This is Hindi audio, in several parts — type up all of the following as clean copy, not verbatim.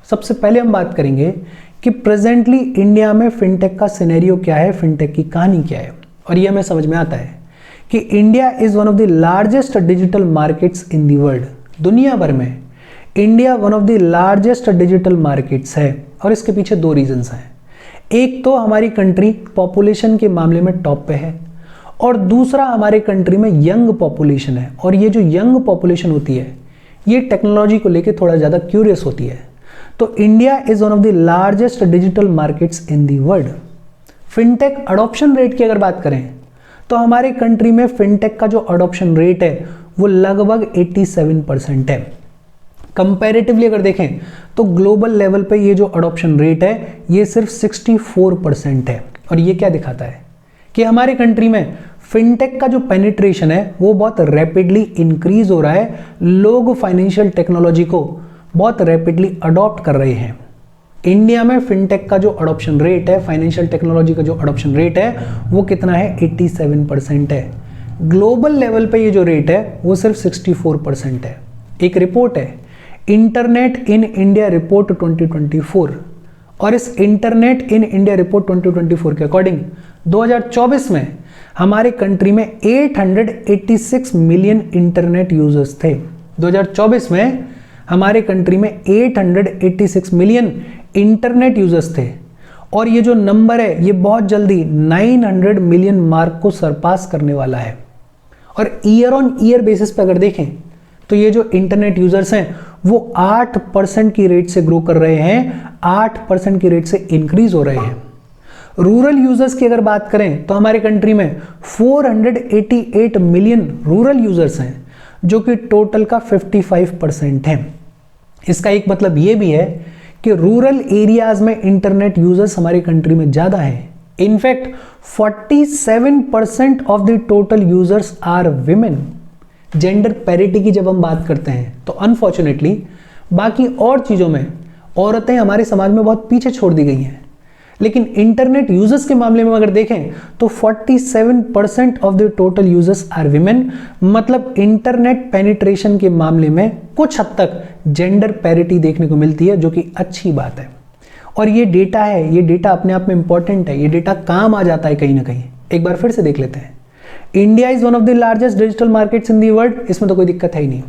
सबसे पहले हम बात करेंगे कि प्रेजेंटली इंडिया में फिनटेक का सिनेरियो क्या है, फिनटेक की कहानी क्या है। और ये हमें समझ में आता है कि India is one of the largest digital markets in the world. दुनिया भर में India one of the largest digital markets है और इसके पीछे दो रीजंस हैं। एक तो हमारी कंट्री पॉपुलेशन के मामले में टॉप पे है और दूसरा हमारे कंट्री में यंग पॉपुलेशन है। और ये जो यंग पॉपुलेशन होती है ये टेक्नोलॉजी को लेके थोड़ा ज़्यादा क्यूरियस होती है। तो India is one of the largest digital markets in the world. Fintech adoption rate की अगर बात करें तो हमारे कंट्री में फिनटेक का जो अडॉप्शन रेट है वो लगभग 87% है। कंपैरेटिवली अगर देखें तो ग्लोबल लेवल पे ये जो अडॉप्शन रेट है ये सिर्फ 64% है। और ये क्या दिखाता है कि हमारे कंट्री में फिनटेक का जो पेनिट्रेशन है वो बहुत रैपिडली इंक्रीज हो रहा है। लोग फाइनेंशियल टेक्नोलॉजी को बहुत रैपिडली अडॉप्ट कर रहे हैं। इंडिया में फिनटेक का जो अडॉप्शन रेट है, फाइनेंशियल टेक्नोलॉजी का जो अडॉप्शन रेट है वो कितना है, 87% है। ग्लोबल लेवल पे ये जो रेट है वो सिर्फ 64% है। एक रिपोर्ट है इंटरनेट इन इंडिया रिपोर्ट 2024 और इस इंटरनेट इन इंडिया रिपोर्ट 2024 के अकॉर्डिंग 2024 में हमारे कंट्री में 886 मिलियन इंटरनेट यूजर्स थे। 2024 में हमारे कंट्री में 886 मिलियन इंटरनेट यूजर्स थे और ये जो नंबर है ये बहुत जल्दी 900 मिलियन मार्क को सरपास करने वाला है। और ईयर ऑन ईयर बेसिस पे अगर देखें तो ये जो इंटरनेट यूजर्स हैं वो 8% की रेट से ग्रो कर रहे हैं, 8% की रेट से इंक्रीज हो रहे हैं। रूरल यूजर्स की अगर बात करें तो हमारे कंट्री में 488 मिलियन रूरल यूजर्स हैं जो कि टोटल का 55% है। इसका एक मतलब ये भी है कि रूरल एरियाज में इंटरनेट यूजर्स हमारी कंट्री में ज़्यादा है। In fact 47% of the total users are women. Gender parity की जब हम बात करते हैं तो अनफॉर्चुनेटली बाकी और चीज़ों में औरतें हमारे समाज में बहुत पीछे छोड़ दी गई हैं, लेकिन इंटरनेट यूजर्स के मामले में अगर देखें तो 47% of the total users are women. मतलब इंटरनेट पेनिट्रेशन के मामले में कुछ हद तक जेंडर पैरिटी देखने को मिलती है, जो कि अच्छी बात है। और ये डेटा है, ये डेटा अपने आप में इंपॉर्टेंट है, ये डेटा काम आ जाता है कहीं ना कहीं। एक बार फिर से देख लेते हैं। India is one of the largest digital markets in the world, इसमें तो कोई दिक्कत है ही नहीं।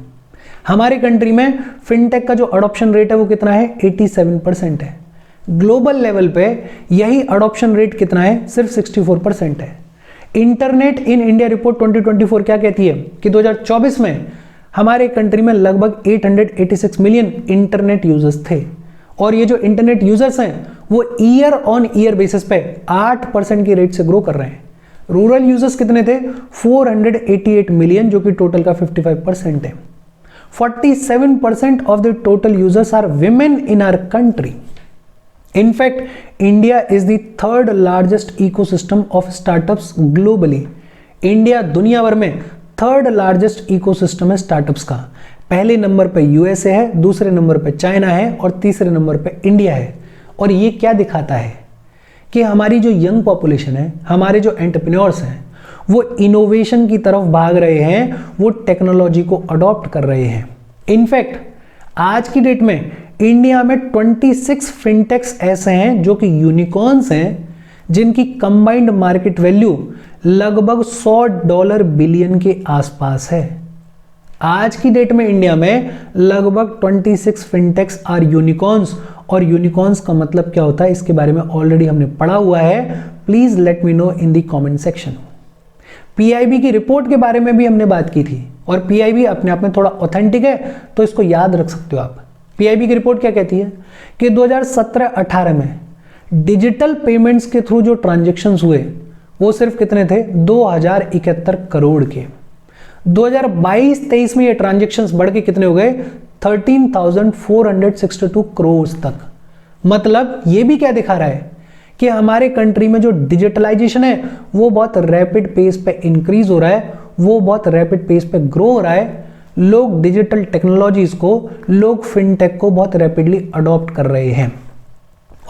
हमारी कंट्री में फिनटेक का जो अडॉप्शन रेट है वो कितना है, 87% है। ग्लोबल लेवल पे यही अडॉप्शन रेट कितना है, सिर्फ 64% है। इंटरनेट इन इंडिया रिपोर्ट 2024 क्या कहती है कि 2024 में हमारे कंट्री में लगभग 886 मिलियन इंटरनेट यूजर्स थे और ये जो इंटरनेट यूजर्स हैं वो ईयर ऑन ईयर बेसिस पे 8% की रेट से ग्रो कर रहे हैं। रूरल यूजर्स कितने थे, 488 मिलियन, जो कि टोटल का 55% है। 47% of the total users are women in our country. In fact India is the third largest ecosystem of startups globally. India दुनिया भर में थर्ड लार्जेस्ट इकोसिस्टम है स्टार्टअप्स का। पहले नंबर पे यूएसए है, दूसरे नंबर पे चाइना है और तीसरे नंबर पे इंडिया है। और ये क्या दिखाता है कि हमारी जो यंग पॉपुलेशन है, हमारे जो एंटरप्रेन्योर्स हैं, वो इनोवेशन की तरफ भाग रहे हैं, वो टेक्नोलॉजी को अडॉप्ट कर रहे हैं। इनफैक्ट आज की डेट में इंडिया में 26 फिनटेक्स ऐसे हैं जो कि यूनिकॉर्न्स हैं, जिनकी कंबाइंड मार्केट वैल्यू लगभग $100 बिलियन के आसपास है। आज की डेट में इंडिया में लगभग 26 फिनटेक्स आर यूनिकॉर्न्स। और यूनिकॉर्न्स का मतलब क्या होता है इसके बारे में ऑलरेडी हमने पढ़ा हुआ है। Please let me know in the comment section. PIB की रिपोर्ट के बारे में भी हमने बात की थी और पीआईबी अपने आप में थोड़ा ऑथेंटिक है तो इसको याद रख सकते हो आप। पीआईबी की रिपोर्ट क्या कहती है कि 2017-18 में डिजिटल पेमेंट्स के थ्रू जो ट्रांजेक्शन्स हुए वो सिर्फ कितने थे, 2071 करोड़ के। 2022-23 में ये ट्रांजेक्शन्स बढ़ के कितने हो गए, 13,462 करोड़ तक। मतलब ये भी क्या दिखा रहा है कि हमारे कंट्री में जो डिजिटलाइजेशन है वो बहुत रैपिड पेस पे इंक्रीज हो रहा है, वो बहुत रैपिड पेस पे ग्रो हो रहा है। लोग डिजिटल टेक्नोलॉजीज को, लोग फिनटेक को बहुत रैपिडली अडॉप्ट कर रहे हैं।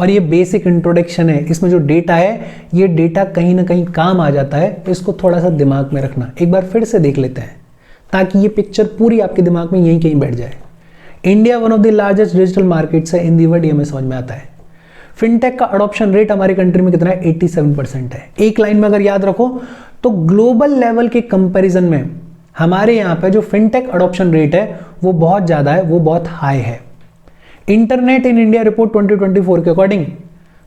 और ये बेसिक इंट्रोडक्शन है, इसमें जो डेटा है ये डेटा कहीं ना कहीं काम आ जाता है, इसको थोड़ा सा दिमाग में रखना। एक बार फिर से देख लेते हैं ताकि ये पिक्चर पूरी आपके दिमाग में यहीं कहीं बैठ जाए। India one of the largest digital markets है इन दी वर्ल्ड, ये हमें समझ में आता है। फिनटेक का अडॉप्शन रेट हमारे कंट्री में कितना है? 87% है। एक लाइन में अगर याद रखो तो ग्लोबल लेवल के कंपैरिजन में हमारे यहाँ पे जो फिनटेक अडॉप्शन रेट है वो बहुत ज़्यादा है, वो बहुत हाई है। इंटरनेट इन इंडिया रिपोर्ट 2024 के अकॉर्डिंग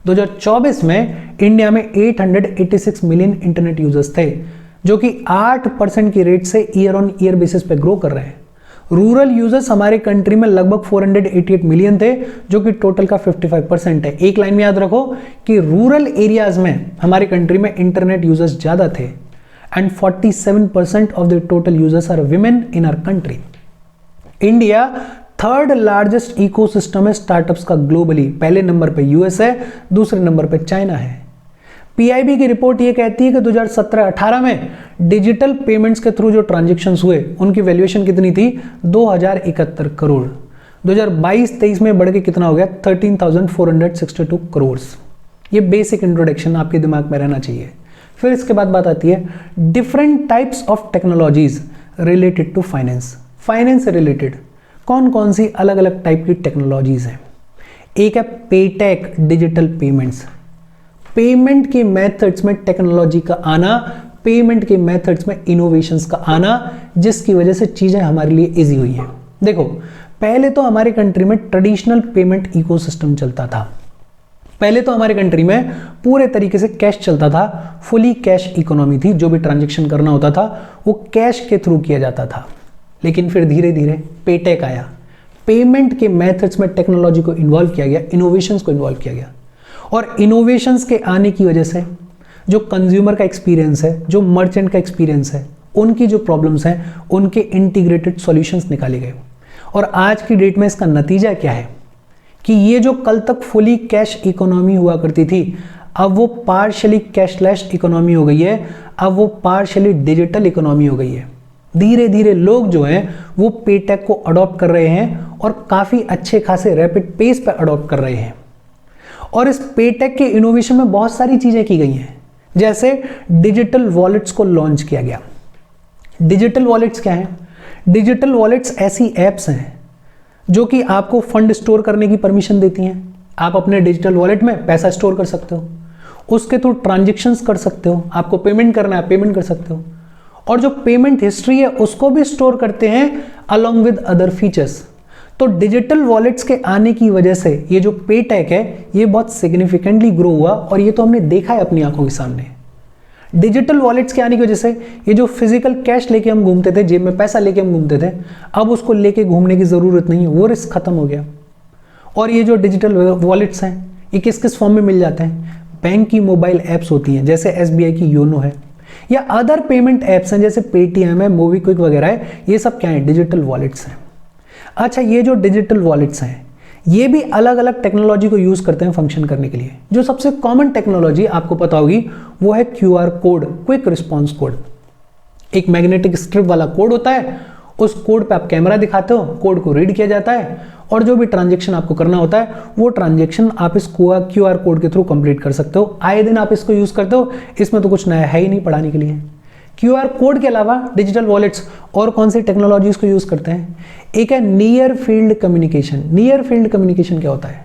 2024 में इंडिया में 886 मिलियन इंटरनेट यूजर्स थे, जो कि 8% की रेट से ईयर ऑन ईयर बेसिस पे ग्रो कर रहे हैं। रूरल यूजर्स हमारे कंट्री में लगभग 488 मिलियन थे, जो कि टोटल का 55% है। एक लाइन में याद रखो कि रूरल एरियाज में हमारे कंट्री में इंटरनेट यूजर्स ज़्यादा थे and 47% of the total users are women in our country. India third largest ecosystem है स्टार्टअप्स का ग्लोबली। पहले नंबर पे यूएस है, दूसरे नंबर पे चाइना है। पीआईबी की रिपोर्ट ये कहती है कि 2017-18 में डिजिटल पेमेंट्स के थ्रू जो ट्रांजैक्शंस हुए उनकी वैल्यूएशन कितनी थी? 2071 करोड़। 2022-23 में बढ़ के कितना हो गया? 13,462 करोड़। ये बेसिक इंट्रोडक्शन आपके दिमाग में रहना चाहिए। फिर इसके बाद बात आती है different types of technologies related to finance. Finance से रिलेटेड कौन कौन सी अलग अलग टाइप की टेक्नोलॉजीज हैं? एक है पेटेक, डिजिटल पेमेंट्स। पेमेंट के मेथड्स में टेक्नोलॉजी का आना, पेमेंट के मेथड्स में इनोवेशंस का आना, जिसकी वजह से चीजें हमारे लिए इजी हुई हैं। देखो, पहले तो हमारे कंट्री में ट्रेडिशनल पेमेंट इकोसिस्टम चलता था। पहले तो हमारे कंट्री में पूरे तरीके से कैश चलता था, फुली कैश इकोनॉमी थी। जो भी ट्रांजैक्शन करना होता था वो कैश के थ्रू किया जाता था। लेकिन फिर धीरे धीरे पेटेक आया, पेमेंट के मेथड्स में टेक्नोलॉजी को इन्वॉल्व किया गया, इनोवेशंस को इन्वॉल्व किया गया। और इनोवेशंस के आने की वजह से जो कंज्यूमर का एक्सपीरियंस है, जो मर्चेंट का एक्सपीरियंस है, उनकी जो प्रॉब्लम्स हैं उनके इंटीग्रेटेड सॉल्यूशंस निकाले गए। और आज की डेट में इसका नतीजा क्या है कि ये जो कल तक फुली कैश इकोनॉमी हुआ करती थी, अब वो पार्शियली कैशलेस इकोनॉमी हो गई है, अब वो पार्शियली डिजिटल इकोनॉमी हो गई है। धीरे धीरे लोग जो हैं वो पेटेक को अडॉप्ट कर रहे हैं और काफ़ी अच्छे खासे रैपिड पेस पर अडॉप्ट कर रहे हैं। और इस पेटेक के इनोवेशन में बहुत सारी चीज़ें की गई हैं, जैसे डिजिटल वॉलेट्स को लॉन्च किया गया। डिजिटल वॉलेट्स क्या हैं? डिजिटल वॉलेट्स ऐसी ऐप्स हैं जो कि आपको फंड स्टोर करने की परमिशन देती हैं। आप अपने डिजिटल वॉलेट में पैसा स्टोर कर सकते हो, उसके थ्रू ट्रांजेक्शन्स कर सकते हो, आपको पेमेंट करना है पेमेंट कर सकते हो, और जो पेमेंट हिस्ट्री है उसको भी स्टोर करते हैं अलॉन्ग विद अदर फीचर्स। तो डिजिटल वॉलेट्स के आने की वजह से ये जो पेटेक है ये बहुत सिग्निफिकेंटली ग्रो हुआ, और ये तो हमने देखा है अपनी आंखों के सामने। डिजिटल वॉलेट्स के आने की वजह से ये जो फिजिकल कैश लेके हम घूमते थे, जेब में पैसा लेके हम घूमते थे, अब उसको लेके घूमने की ज़रूरत नहीं है, वो रिस्क खत्म हो गया। और ये जो डिजिटल वॉलेट्स हैं ये किस किस फॉर्म में मिल जाते हैं? बैंक की मोबाइल ऐप्स होती हैं, जैसे SBI की योनो है, या अदर पेमेंट ऐप्स हैं जैसे पेटीएम है, मोबीक्विक वगैरह है। ये सब क्या है? डिजिटल वॉलेट्स हैं। अच्छा, ये जो डिजिटल वॉलेट्स हैं ये भी अलग अलग टेक्नोलॉजी को यूज़ करते हैं फंक्शन करने के लिए। जो सबसे कॉमन टेक्नोलॉजी आपको पता होगी वो है QR code, quick response code. एक मैग्नेटिक स्ट्रिप वाला कोड होता है, उस कोड पे आप कैमरा दिखाते हो, कोड को रीड किया जाता है, और जो भी ट्रांजैक्शन आपको करना होता है वो ट्रांजैक्शन आप इस QR कोड के थ्रू कंप्लीट कर सकते हो। आए दिन आप इसको यूज़ करते हो, इसमें तो कुछ नया है ही नहीं पढ़ाने के लिए। QR कोड के अलावा डिजिटल वॉलेट्स और कौन सी टेक्नोलॉजीज को यूज़ करते हैं? एक है near field communication. Near field communication क्या होता है?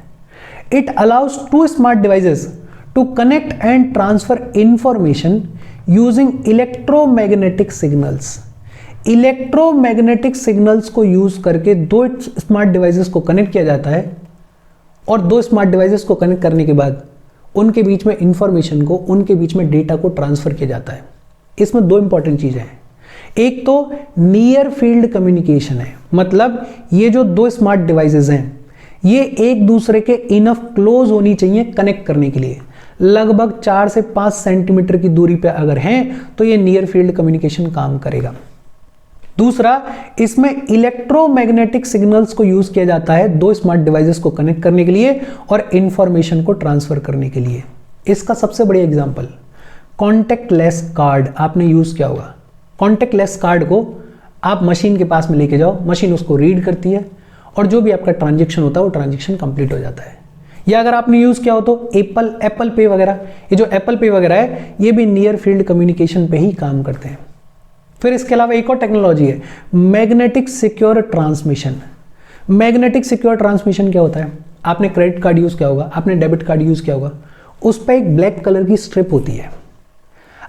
It allows to smart devices to connect and transfer information using electromagnetic signals. Electromagnetic signals को यूज करके दो स्मार्ट डिवाइसेस को कनेक्ट किया जाता है, और दो स्मार्ट डिवाइसेस को कनेक्ट करने के बाद उनके बीच में इंफॉर्मेशन को, उनके बीच में डेटा को ट्रांसफर किया जाता है। इसमें दो इंपॉर्टेंट चीजें हैं। एक तो नियर फील्ड कम्युनिकेशन है, मतलब ये जो दो स्मार्ट डिवाइसेस हैं ये एक दूसरे के इनफ क्लोज होनी चाहिए कनेक्ट करने के लिए। लगभग 4 से 5 सेंटीमीटर की दूरी पे अगर हैं तो ये नियर फील्ड कम्युनिकेशन काम करेगा। दूसरा, इसमें इलेक्ट्रोमैग्नेटिक सिग्नल्स को यूज किया जाता है दो स्मार्ट डिवाइसेस को कनेक्ट करने के लिए और इंफॉर्मेशन को ट्रांसफर करने के लिए। इसका सबसे बड़ी एग्जांपल कॉन्टेक्टलेस कार्ड आपने यूज किया होगा। कॉन्टेक्टलेस कार्ड को आप मशीन के पास में लेके जाओ, मशीन उसको रीड करती है और जो भी आपका ट्रांजैक्शन होता है वो ट्रांजैक्शन कंप्लीट हो जाता है। या अगर आपने यूज किया हो तो एप्पल पे वगैरह, ये जो एप्पल पे वगैरह है ये भी नियर फील्ड कम्युनिकेशन पे ही काम करते हैं। फिर इसके अलावा एक और टेक्नोलॉजी है magnetic secure transmission. Magnetic secure transmission क्या होता है? आपने क्रेडिट कार्ड यूज किया होगा, आपने डेबिट कार्ड यूज किया होगा, उस पर एक ब्लैक कलर की स्ट्रिप होती है।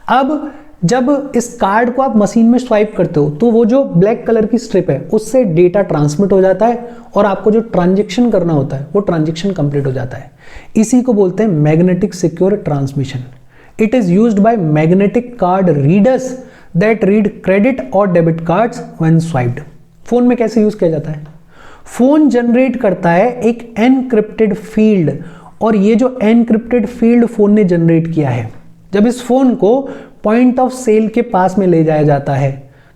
अब जब इस कार्ड को आप मशीन में स्वाइप करते हो तो वो जो ब्लैक कलर की स्ट्रिप है उससे डेटा ट्रांसमिट हो जाता है और आपको जो ट्रांजैक्शन करना होता है वो ट्रांजैक्शन कंप्लीट हो जाता है। इसी को बोलते हैं magnetic secure transmission. It is used by magnetic card readers that read credit और debit cards when swiped. Phone में कैसे यूज किया जाता है? फोन जनरेट करता है एक एनक्रिप्टेड फील्ड, और ये जो एनक्रिप्टेड फील्ड फोन ने जनरेट किया है, जब इस फोन को पॉइंट ऑफ सेल के पास में ले जाया जाता है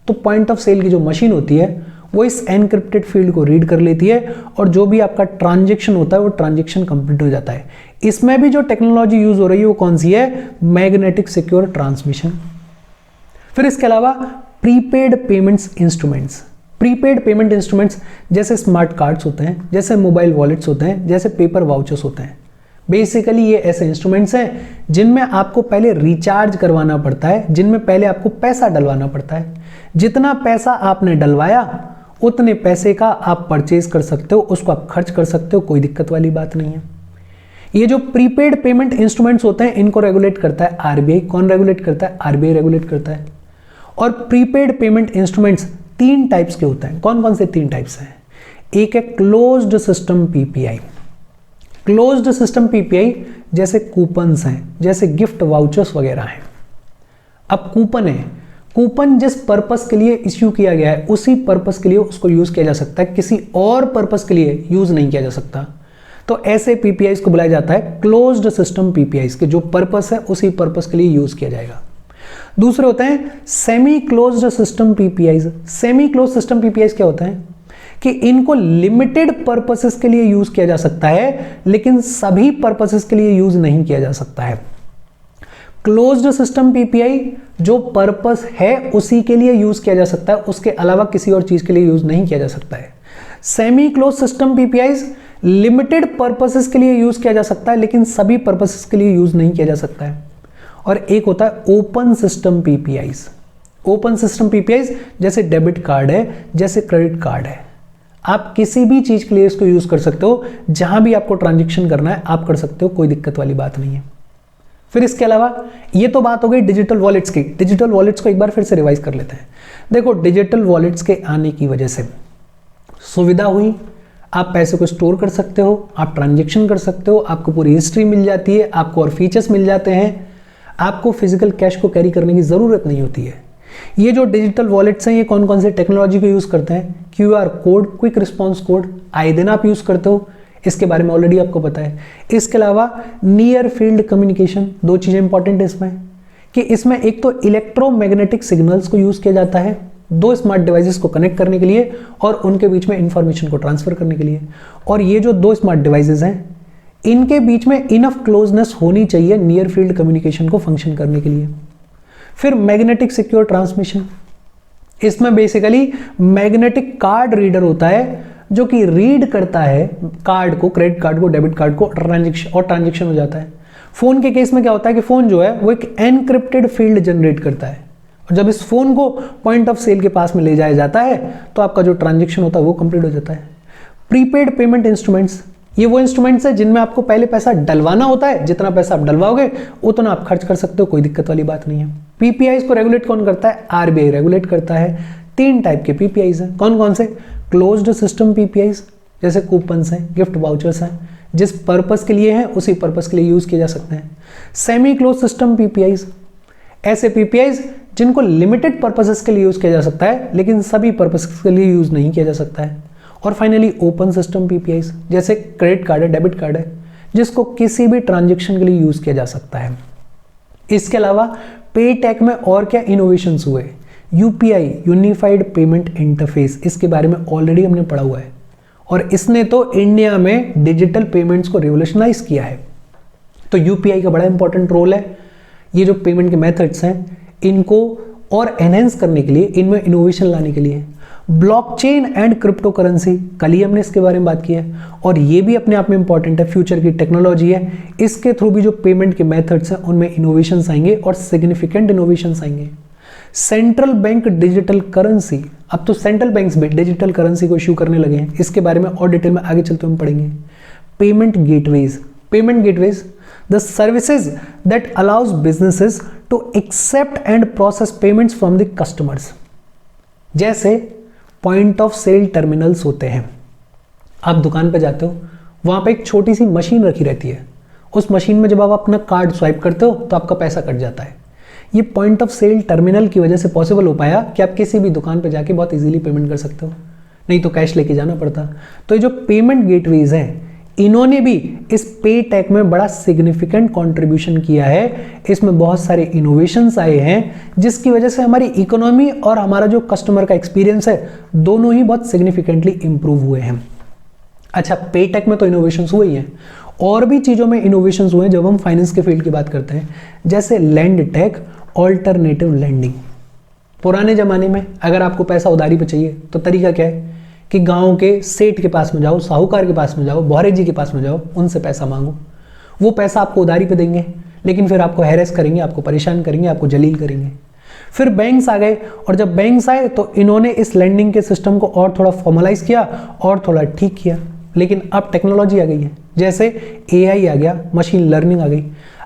तो पॉइंट ऑफ सेल की जो मशीन होती है वो इस एनक्रिप्टेड फील्ड को रीड कर लेती है और जो भी आपका ट्रांजैक्शन होता है वो ट्रांजैक्शन कंप्लीट हो जाता है। इसमें भी जो टेक्नोलॉजी यूज हो रही है वो कौन सी है? Magnetic secure transmission. फिर इसके अलावा prepaid payments instruments. Prepaid payment instruments जैसे स्मार्ट कार्ड्स होते हैं, जैसे मोबाइल वॉलेट्स होते हैं, जैसे पेपर वाउचर्स होते हैं। बेसिकली ये ऐसे इंस्ट्रूमेंट्स हैं जिनमें आपको पहले रिचार्ज करवाना पड़ता है, जिनमें पहले आपको पैसा डलवाना पड़ता है। जितना पैसा आपने डलवाया उतने पैसे का आप परचेज कर सकते हो, उसको आप खर्च कर सकते हो, कोई दिक्कत वाली बात नहीं है। ये जो प्रीपेड पेमेंट इंस्ट्रूमेंट्स होते हैं इनको रेगुलेट करता है आरबीआई। कौन रेगुलेट करता है? आरबीआई रेगुलेट करता है। और प्रीपेड पेमेंट इंस्ट्रूमेंट्स 3 टाइप्स के होते हैं। कौन कौन से 3 टाइप्स हैं? एक है closed system PPI. Closed system PPI जैसे कूपन्स हैं, जैसे गिफ्ट वाउचर्स वगैरह हैं। अब कूपन है, कूपन जिस पर्पस के लिए इश्यू किया गया है उसी पर्पस के लिए उसको यूज किया जा सकता है, किसी और पर्पस के लिए यूज नहीं किया जा सकता। तो ऐसे पीपीआईज को बुलाया जाता है क्लोज्ड सिस्टम पीपीआईज के जो पर्पस है उसी पर्पस के लिए यूज किया जाएगा। दूसरे होते हैं semi closed system PPIs. Semi closed system PPIs क्या होता है कि इनको लिमिटेड पर्पसेस के लिए यूज किया जा सकता है लेकिन सभी पर्पसेस के लिए यूज नहीं किया जा सकता है। क्लोज्ड सिस्टम पीपीआई जो पर्पस है उसी के लिए यूज किया जा सकता है, उसके अलावा किसी और चीज के लिए यूज नहीं किया जा सकता है। Semi close system PPIs limited purposes के लिए यूज किया जा सकता है लेकिन सभी पर्पसेस के लिए यूज नहीं किया जा सकता है। और एक होता है open system PPIs. Open system PPIs जैसे डेबिट कार्ड है, जैसे क्रेडिट कार्ड है, आप किसी भी चीज के लिए इसको यूज कर सकते हो, जहां भी आपको ट्रांजैक्शन करना है आप कर सकते हो, कोई दिक्कत वाली बात नहीं है। फिर इसके अलावा ये तो बात हो गई डिजिटल वॉलेट्स की। डिजिटल वॉलेट्स को एक बार फिर से रिवाइज कर लेते हैं। देखो, डिजिटल वॉलेट्स के आने की वजह से सुविधा हुई, आप पैसे को स्टोर कर सकते हो, आप ट्रांजैक्शन कर सकते हो, आपको पूरी हिस्ट्री मिल जाती है, आपको और फीचर्स मिल जाते हैं, आपको फिजिकल कैश को कैरी करने की जरूरत नहीं होती है। ये जो डिजिटल वॉलेट्स हैं ये कौन कौन से टेक्नोलॉजी को यूज करते हैं? QR code, quick response code आए दिन आप यूज करते हो, इसके बारे में ऑलरेडी आपको पता है। इसके अलावा नियर फील्ड कम्युनिकेशन, 2 चीजें इंपॉर्टेंट है इसमें कि इसमें एक तो इलेक्ट्रोमैग्नेटिक सिग्नल्स को यूज किया जाता है 2 स्मार्ट डिवाइसेस को कनेक्ट करने के लिए और उनके बीच में इंफॉर्मेशन को ट्रांसफर करने के लिए। और ये जो 2 स्मार्ट डिवाइसेस हैं इनके बीच में इनफ क्लोजनेस होनी चाहिए नियर फील्ड कम्युनिकेशन को फंक्शन करने के लिए। फिर मैग्नेटिक सिक्योर ट्रांसमिशन, इसमें बेसिकली मैग्नेटिक कार्ड रीडर होता है जो कि रीड करता है कार्ड को, क्रेडिट कार्ड को, डेबिट कार्ड को, ट्रांजैक्शन हो जाता है। फोन के केस में क्या होता है कि फोन जो है वो एक एनक्रिप्टेड फील्ड जनरेट करता है और जब इस फोन को पॉइंट ऑफ सेल के पास में ले जाया जाता है तो आपका जो ट्रांजैक्शन होता है वो कंप्लीट हो जाता है। प्रीपेड पेमेंट इंस्ट्रूमेंट्स, ये वो इंस्ट्रूमेंट्स है जिनमें आपको पहले पैसा डलवाना होता है, जितना पैसा आप डलवाओगे उतना आप खर्च कर सकते हो, कोई दिक्कत वाली बात नहीं है। पीपीआईज को रेगुलेट कौन करता है? आरबीआई रेगुलेट करता है। 3 टाइप के पीपीआईज हैं। कौन कौन से? क्लोज्ड सिस्टम पीपीआईज जैसे कूपन्स हैं, गिफ्ट वाउचर्स हैं, जिस पर्पस के लिए हैं उसी पर्पस के लिए यूज किए जा सकते हैं। सेमी क्लोज सिस्टम पीपीआईज, ऐसे पीपीआईज जिनको लिमिटेड पर्पसेस के लिए यूज किया जा सकता है लेकिन सभी पर्पस के लिए यूज नहीं किया जा सकता है। और फाइनली ओपन सिस्टम पीपीआईज जैसे क्रेडिट कार्ड है, डेबिट कार्ड है, जिसको किसी भी ट्रांजैक्शन के लिए यूज किया जा सकता है। इसके अलावा पेटेक में और क्या इनोवेशंस हुए? यूपीआई, यूनिफाइड पेमेंट इंटरफेस, इसके बारे में ऑलरेडी हमने पढ़ा हुआ है और इसने तो इंडिया में डिजिटल पेमेंट्स को रिवोल्यूशनाइज किया है। तो यूपीआई का बड़ा इंपॉर्टेंट रोल है। ये जो पेमेंट के मेथड्स हैं इनको और एनहेंस करने के लिए, इनमें इनोवेशन लाने के लिए ब्लॉकचेन एंड क्रिप्टो करेंसी, कल ही हमने इसके बारे में बात की है और ये भी अपने आप में इंपॉर्टेंट है, फ्यूचर की टेक्नोलॉजी है। इसके थ्रू भी जो पेमेंट के मेथड्स हैं उनमें इनोवेशंस आएंगे और सिग्निफिकेंट इनोवेशंस आएंगे। सेंट्रल बैंक डिजिटल करेंसी, अब तो सेंट्रल बैंक्स भी डिजिटल करेंसी को इश्यू करने लगे हैं, इसके बारे में और डिटेल में आगे चलते हम पढ़ेंगे। Payment gateways the services that allows businesses to accept and process payments from the customers. जैसे पॉइंट ऑफ सेल टर्मिनल्स होते हैं, आप दुकान पे जाते हो, वहां पे एक छोटी सी मशीन रखी रहती है, उस मशीन में जब आप अपना कार्ड स्वाइप करते हो तो आपका पैसा कट जाता है। ये पॉइंट ऑफ सेल टर्मिनल की वजह से पॉसिबल हो पाया कि आप किसी भी दुकान पे जाके बहुत इजीली पेमेंट कर सकते हो, नहीं तो कैश लेके जाना पड़ता। तो ये जो पेमेंट गेटवेज हैं, इन्होंने भी इस पे टेक में बड़ा सिग्निफिकेंट कंट्रीब्यूशन किया है। इसमें बहुत सारे इनोवेशंस आए हैं जिसकी वजह से हमारी इकोनॉमी और हमारा जो कस्टमर का एक्सपीरियंस है, दोनों ही बहुत सिग्निफिकेंटली इंप्रूव हुए हैं। अच्छा, पे टेक में तो इनोवेशंस हुए ही हैं, और भी चीज़ों में इनोवेशंस हुए हैं जब हम फाइनेंस के फील्ड की बात करते हैं, जैसे लैंड टेक, ऑल्टरनेटिव लैंडिंग। पुराने ज़माने में अगर आपको पैसा उधारी पे चाहिए तो तरीका क्या है कि गांव के सेठ के पास में जाओ, साहूकार के पास में जाओ, बौरे जी के पास में जाओ, उनसे पैसा मांगो। वो पैसा आपको उधारी पे देंगे, लेकिन फिर आपको हैरेस करेंगे, आपको परेशान करेंगे, आपको जलील करेंगे। फिर बैंक्स आ गए, और जब बैंक्स आए तो इन्होंने इस लैंडिंग के सिस्टम को और थोड़ा फॉर्मलाइज किया और थोड़ा ठीक किया। लेकिन अब टेक्नोलॉजी आ गई है, जैसे एआई आ गया, मशीन लर्निंग आ गई।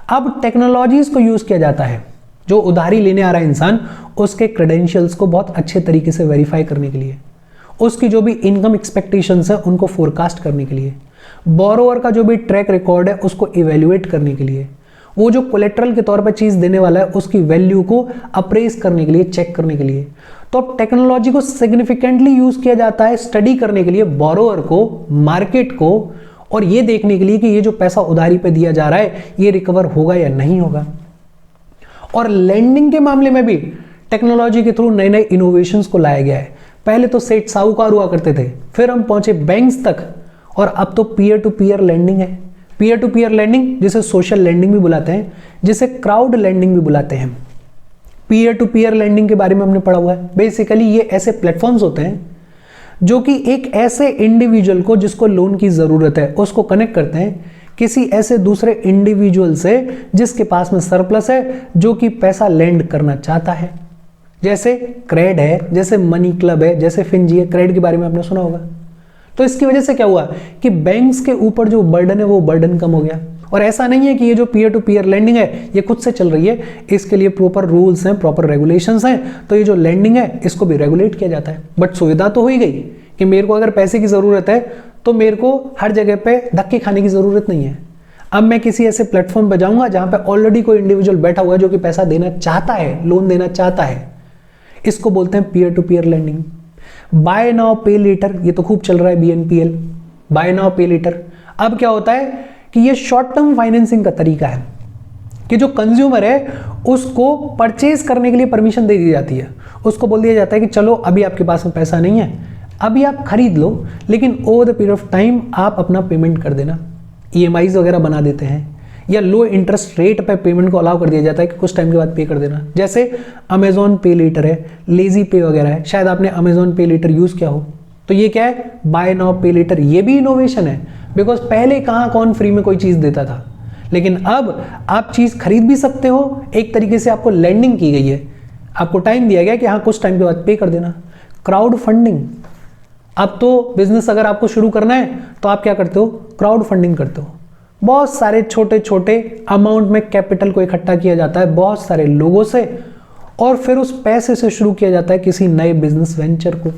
अब टेक्नोलॉजीज को यूज किया जाता है, जो उधारी लेने आ रहा है इंसान, उसके क्रेडेंशियल्स को बहुत अच्छे तरीके से वेरीफाई करने के लिए, उसकी जो भी इनकम एक्सपेक्टेशंस है उनको फोरकास्ट करने के लिए, बोरोवर का जो भी ट्रैक रिकॉर्ड है उसको इवेल्युएट करने के लिए, वो जो कोलेट्रल के तौर पर चीज देने वाला है उसकी वैल्यू को अप्रेस करने के लिए, चेक करने के लिए। तो अब टेक्नोलॉजी को सिग्निफिकेंटली यूज किया जाता है स्टडी करने के लिए, बोरोवर को, मार्केट को, और ये देखने के लिए कि ये जो पैसा उधारी पे दिया जा रहा है ये रिकवर होगा या नहीं होगा। और लेंडिंग के मामले में भी टेक्नोलॉजी के थ्रू नए नए इनोवेशंस को लाया गया है। पहले तो सेठ साहूकार हुआ करते थे, फिर हम पहुंचे बैंक्स तक, और अब तो पीयर टू पीयर लेंडिंग है। पीयर टू पीयर लेंडिंग, जिसे सोशल लेंडिंग भी बुलाते हैं, जिसे क्राउड लेंडिंग भी बुलाते हैं। पीयर टू पीयर लेंडिंग के बारे में हमने पढ़ा हुआ है। बेसिकली ये ऐसे प्लेटफॉर्म्स होते हैं जो कि एक ऐसे इंडिविजुअल को जिसको लोन की जरूरत है उसको कनेक्ट करते हैं किसी ऐसे दूसरे इंडिविजुअल से जिसके पास में सरप्लस है, जो कि पैसा लेंड करना चाहता है। जैसे क्रेड है, जैसे मनी क्लब है, जैसे फिनजी है। क्रेड के बारे में आपने सुना होगा। तो इसकी वजह से क्या हुआ कि बैंक्स के ऊपर जो बर्डन है वो बर्डन कम हो गया। और ऐसा नहीं है कि ये जो पीयर टू पीयर लेंडिंग है ये खुद से चल रही है, इसके लिए प्रॉपर रूल्स हैं, प्रॉपर रेगुलेशंस हैं। तो ये जो लेंडिंग है इसको भी रेगुलेट किया जाता है। बट सुविधा तो हो ही गई कि मेरे को अगर पैसे की ज़रूरत है तो मेरे को हर जगह पे धक्के खाने की ज़रूरत नहीं है। अब मैं किसी ऐसे प्लेटफॉर्म पे जाऊंगा जहां पे ऑलरेडी कोई इंडिविजुअल बैठा हुआ है जो कि पैसा देना चाहता है, लोन देना चाहता है। इसको बोलते हैं peer to peer lending. Buy now pay later, ये तो खूब चल रहा है, BNPL, buy now pay later. अब क्या होता है कि ये शॉर्ट टर्म फाइनेंसिंग का तरीका है कि जो कंज्यूमर है उसको परचेज करने के लिए परमिशन दे दी जाती है। उसको बोल दिया जाता है कि चलो अभी आपके पास में पैसा नहीं है, अभी आप खरीद लो, लेकिन over the period of time आप अपना पेमेंट कर देना। EMIs वगैरह बना देते हैं, या लो इंटरेस्ट रेट पे पेमेंट को अलाउ कर दिया जाता है कि कुछ टाइम के बाद पे कर देना। जैसे अमेजॉन पे लेटर है, लेजी पे वगैरह है, शायद आपने अमेजॉन पे लेटर यूज किया हो। तो ये क्या है, बाय नाउ पे लेटर। ये भी इनोवेशन है, बिकॉज पहले कहाँ कौन फ्री में कोई चीज देता था, लेकिन अब आप चीज खरीद भी सकते हो। एक तरीके से आपको लैंडिंग की गई है, आपको टाइम दिया गया कि हाँ कुछ टाइम के बाद पे कर देना। क्राउड फंडिंग, अब तो बिजनेस अगर आपको शुरू करना है तो आप क्या करते हो, क्राउड फंडिंग करते हो। बहुत सारे छोटे छोटे अमाउंट में कैपिटल को इकट्ठा किया जाता है बहुत सारे लोगों से, और फिर उस पैसे से शुरू किया जाता है किसी नए बिजनेस वेंचर को।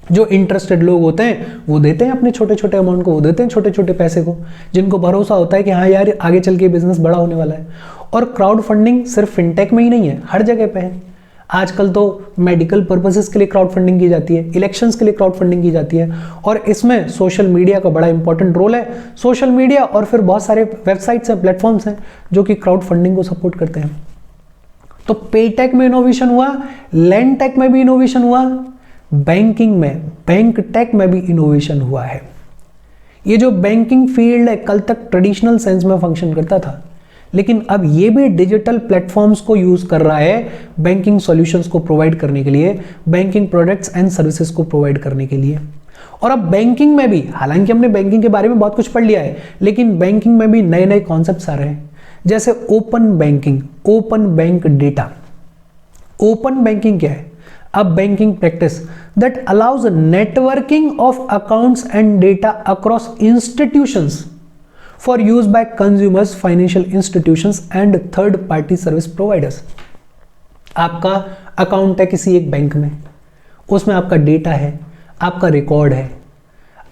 जो इंटरेस्टेड लोग होते हैं वो देते हैं अपने छोटे छोटे अमाउंट को, वो देते हैं छोटे छोटे पैसे को, जिनको भरोसा होता है कि हाँ यार आगे चल के बिजनेस बड़ा होने वाला है। और क्राउड फंडिंग सिर्फ फिनटेक में ही नहीं है, हर जगह पे है। आजकल तो मेडिकल पर्पसेस के लिए क्राउड फंडिंग की जाती है, इलेक्शंस के लिए क्राउड फंडिंग की जाती है, और इसमें सोशल मीडिया का बड़ा इंपॉर्टेंट रोल है। सोशल मीडिया और फिर बहुत सारे वेबसाइट्स हैं, प्लेटफॉर्म्स हैं जो कि क्राउड फंडिंग को सपोर्ट करते हैं। तो पे टेक में इनोवेशन हुआ, लैंड टेक में भी इनोवेशन हुआ, बैंकिंग में, बैंक टेक में भी इनोवेशन हुआ है। ये जो बैंकिंग फील्ड है कल तक ट्रेडिशनल सेंस में फंक्शन करता था, लेकिन अब ये भी डिजिटल प्लेटफॉर्म्स को यूज कर रहा है बैंकिंग सॉल्यूशंस को प्रोवाइड करने के लिए, बैंकिंग प्रोडक्ट्स एंड सर्विसेज को प्रोवाइड करने के लिए। और अब बैंकिंग में भी, हालांकि हमने बैंकिंग के बारे में बहुत कुछ पढ़ लिया है, लेकिन बैंकिंग में भी नए नए कॉन्सेप्ट्स आ रहे हैं, जैसे open banking, open bank data. Open banking क्या है? A banking practice that allows networking of accounts and data across institutions for use by consumers, financial institutions and third party service providers. आपका अकाउंट है किसी एक बैंक में, उसमें आपका डेटा है, आपका रिकॉर्ड है।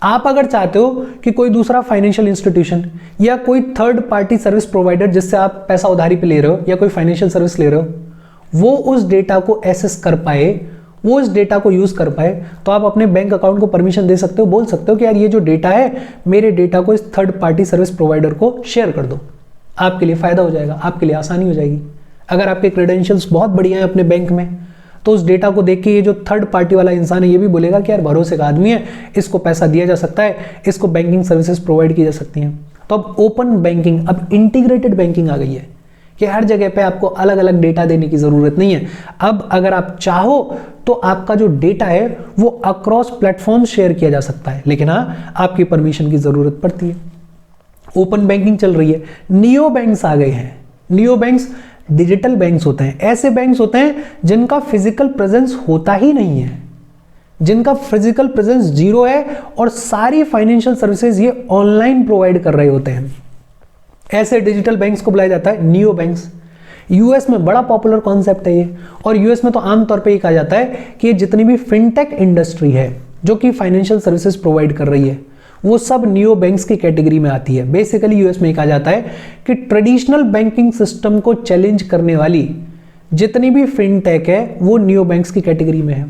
आप अगर चाहते हो कि कोई दूसरा फाइनेंशियल इंस्टीट्यूशन या कोई थर्ड पार्टी सर्विस प्रोवाइडर जिससे आप पैसा उधारी पे ले रहे हो या कोई फाइनेंशियल सर्विस ले रहे हो, वो उस डेटा को एक्सेस कर पाए, वो इस डेटा को यूज कर पाए, तो आप अपने बैंक अकाउंट को परमिशन दे सकते हो, बोल सकते हो कि यार ये जो डेटा है, मेरे डेटा को इस थर्ड पार्टी सर्विस प्रोवाइडर को शेयर कर दो। आपके लिए फायदा हो जाएगा, आपके लिए आसानी हो जाएगी। अगर आपके क्रेडेंशियल्स बहुत बढ़िया हैं अपने बैंक में, तो उस डेटा को देख के ये जो थर्ड पार्टी वाला इंसान है ये भी बोलेगा कि यार भरोसे का आदमी है, इसको पैसा दिया जा सकता है, इसको बैंकिंग सर्विसेज प्रोवाइड की जा सकती हैं। तो अब ओपन बैंकिंग, अब इंटीग्रेटेड बैंकिंग आ गई है कि हर जगह पे आपको अलग अलग डेटा देने की जरूरत नहीं है। अब अगर आप चाहो तो आपका जो डेटा है वो अक्रॉस प्लेटफॉर्म शेयर किया जा सकता है, लेकिन हाँ आपकी परमिशन की जरूरत पड़ती है। ओपन बैंकिंग चल रही है। नियो बैंक्स आ गए हैं। नियो बैंक्स डिजिटल बैंक्स होते हैं, ऐसे बैंक्स होते हैं जिनका फिजिकल प्रेजेंस होता ही नहीं है, जिनका फिजिकल प्रेजेंस जीरो है और सारी फाइनेंशियल सर्विसेज ये ऑनलाइन प्रोवाइड कर रहे होते हैं। ऐसे डिजिटल बैंक्स को बुलाया जाता है नियो बैंक्स। यूएस में बड़ा पॉपुलर कॉन्सेप्ट है ये, और यूएस में तो आमतौर पे ये कहा जाता है कि जितनी भी फिनटेक इंडस्ट्री है जो कि फाइनेंशियल सर्विसेज प्रोवाइड कर रही है, वो सब नियो बैंक्स की कैटेगरी में आती है। बेसिकली यूएस में कहा जाता है कि ट्रेडिशनल बैंकिंग सिस्टम को चैलेंज करने वाली जितनी भी फिनटेक है वो नियो बैंक्स की कैटेगरी में है।